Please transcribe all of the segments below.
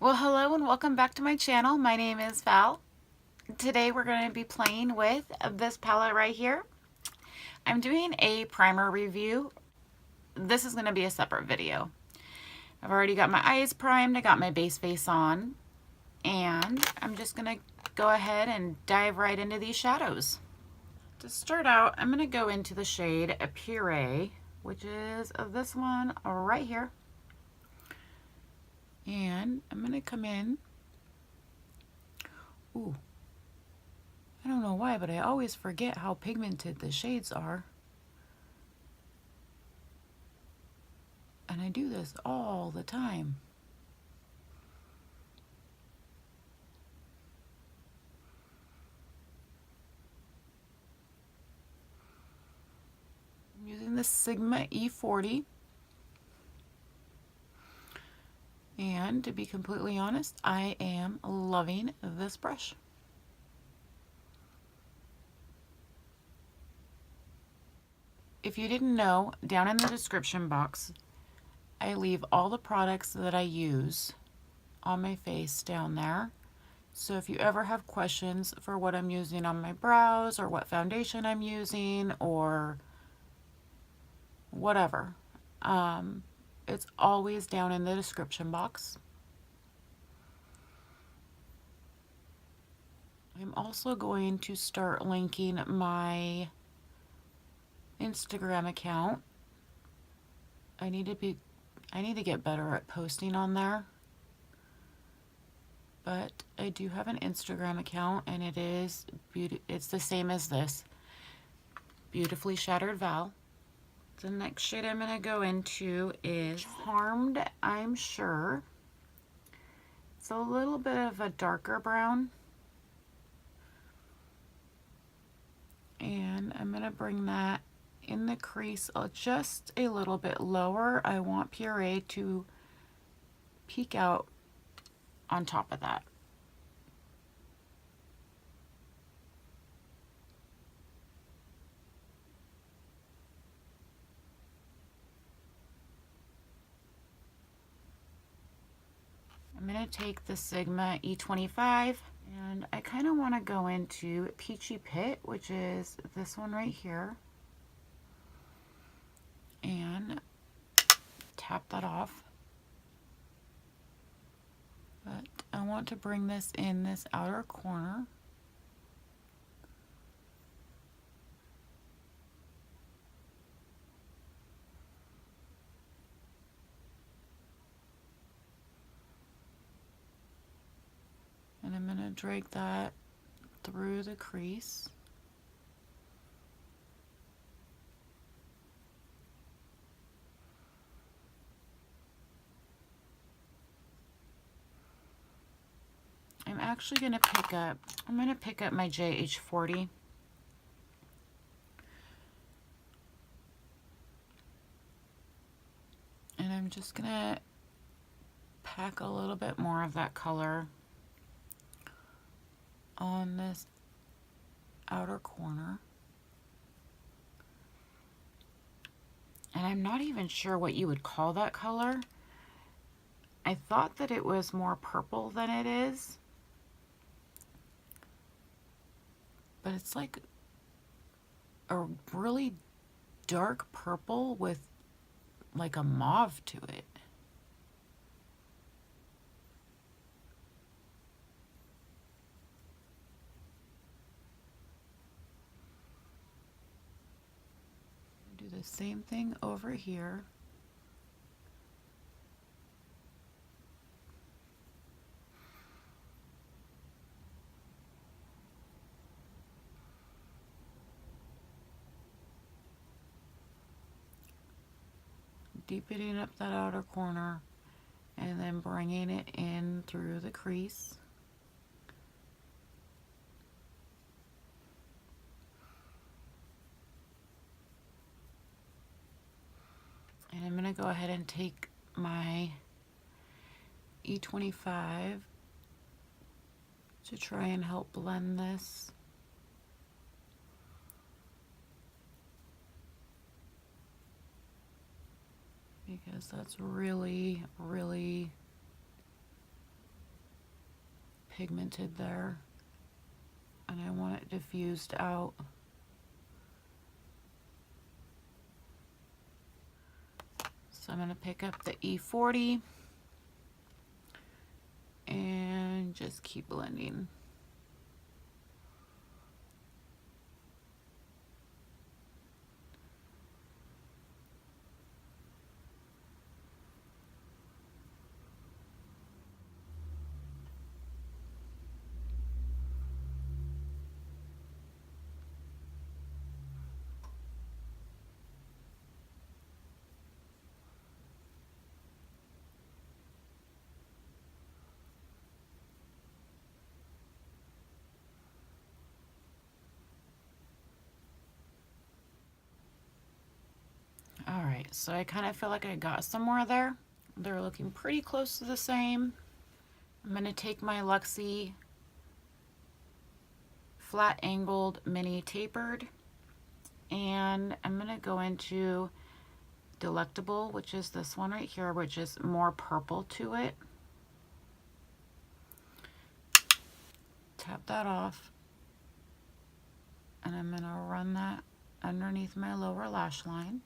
Well, hello and welcome back to my channel. My name is Val. Today we're going to be playing with this palette right here. I'm doing a primer review. This is going to be a separate video. I've already got my eyes primed, I got my base face on, and I'm just going to go ahead and dive right into these shadows. To start out, I'm going to go into the shade Puree, which is this one right here. And I'm going to come in. Ooh. I don't know why, but I always forget how pigmented the shades are. And I do this all the time. I'm using the Sigma E40. And to be completely honest, I am loving this brush. If you didn't know, down in the description box, I leave all the products that I use on my face down there. So if you ever have questions for what I'm using on my brows or what foundation I'm using or whatever, it's always down in the description box. I'm also going to start linking my Instagram account. I need to get better at posting on there. But I do have an Instagram account and it's the same as this. Beautifully Shattered Val. The next shade I'm going to go into is Harmed, I'm Sure. It's a little bit of a darker brown. And I'm going to bring that in the crease just a little bit lower. I want Puree to peek out on top of that. I'm going to take the Sigma E25 and I kind of want to go into Peachy Pit, which is this one right here, and tap that off. But I want to bring this in this outer corner. And I'm going to drag that through the crease. I'm actually going to pick up my JH40. And I'm just going to pack a little bit more of that color on this outer corner. And I'm not even sure what you would call that color. I thought that it was more purple than it is. But it's like a really dark purple with like a mauve to it. Do the same thing over here. Deepening up that outer corner and then bringing it in through the crease. And I'm going to go ahead and take my E25 to try and help blend this. Because that's really, really pigmented there, and I want it diffused out. So I'm going to pick up the E40 and just keep blending. All right, so I kind of feel like I got somewhere there. They're looking pretty close to the same. I'm going to take my Luxie flat angled mini tapered, and I'm going to go into Delectable, which is this one right here, which is more purple to it. Tap that off, and I'm going to run that underneath my lower lash line.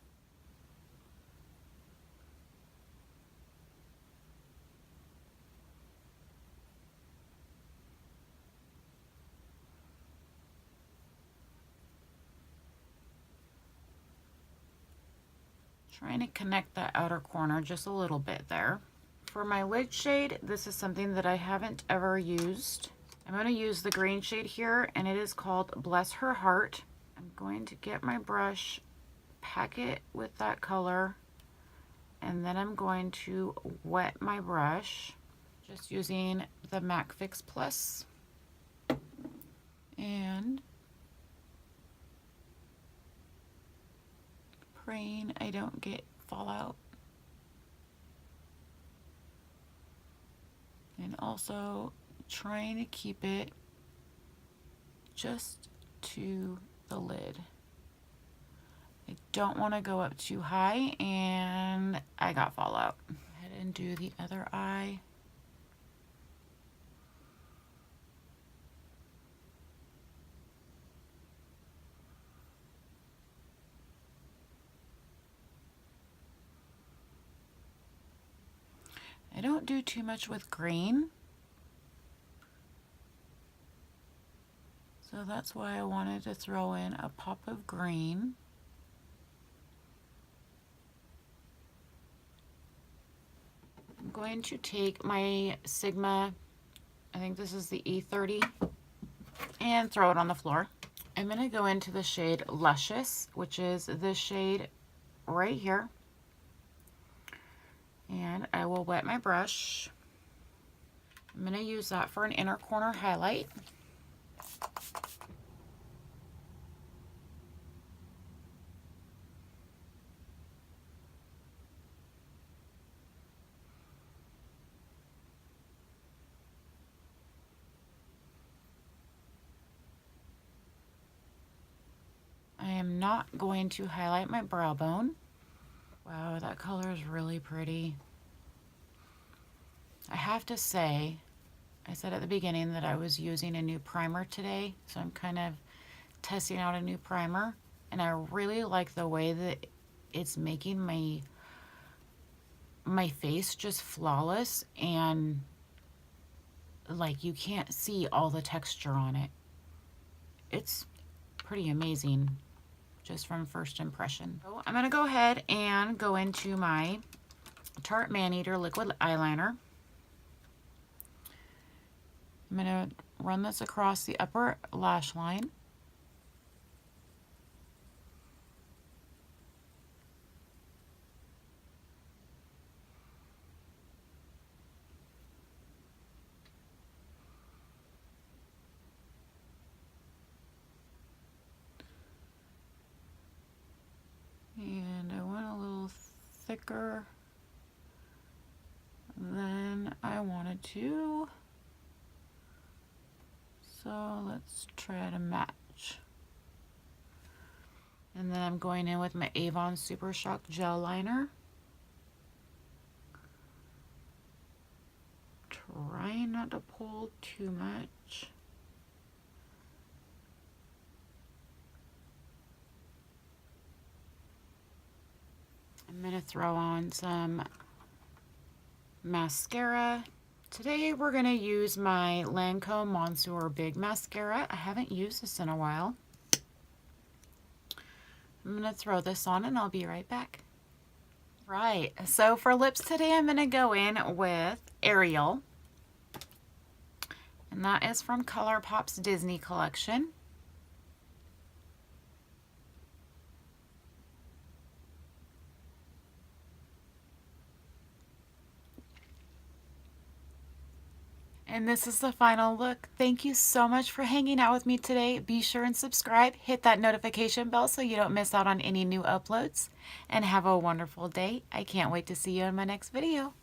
Trying to connect that outer corner just a little bit there. For my lid shade, this is something that I haven't ever used. I'm going to use the green shade here, and it is called Bless Her Heart. I'm going to get my brush, pack it with that color, and then I'm going to wet my brush just using the MAC Fix Plus. And praying I don't get fallout. And also trying to keep it just to the lid. I don't want to go up too high, and I got fallout. Go ahead and do the other eye. I don't do too much with green, so that's why I wanted to throw in a pop of green. I'm going to take my Sigma, I think this is the E30, and throw it on the floor. I'm going to go into the shade Luscious, which is this shade right here. And I will wet my brush. I'm going to use that for an inner corner highlight. I am not going to highlight my brow bone. Wow, that color is really pretty. I have to say, I said at the beginning that I was using a new primer today, so I'm kind of testing out a new primer, and I really like the way that it's making my face just flawless, and like you can't see all the texture on it. It's pretty amazing just from first impression. So I'm going to go ahead and go into my Tarte Maneater liquid eyeliner. I'm going to run this across the upper lash line. And I want a little thicker than I wanted to. So let's try to match. And then I'm going in with my Avon Super Shock Gel Liner. Trying trying not to pull too much. I'm going to throw on some mascara. Today we're going to use my Lancôme Monsieur Big Mascara. I haven't used this in a while. I'm going to throw this on and I'll be right back. Right, so for lips today I'm going to go in with Ariel. And that is from ColourPop's Disney collection. And this is the final look. Thank you so much for hanging out with me today. Be sure and subscribe. Hit that notification bell so you don't miss out on any new uploads. And have a wonderful day. I can't wait to see you in my next video.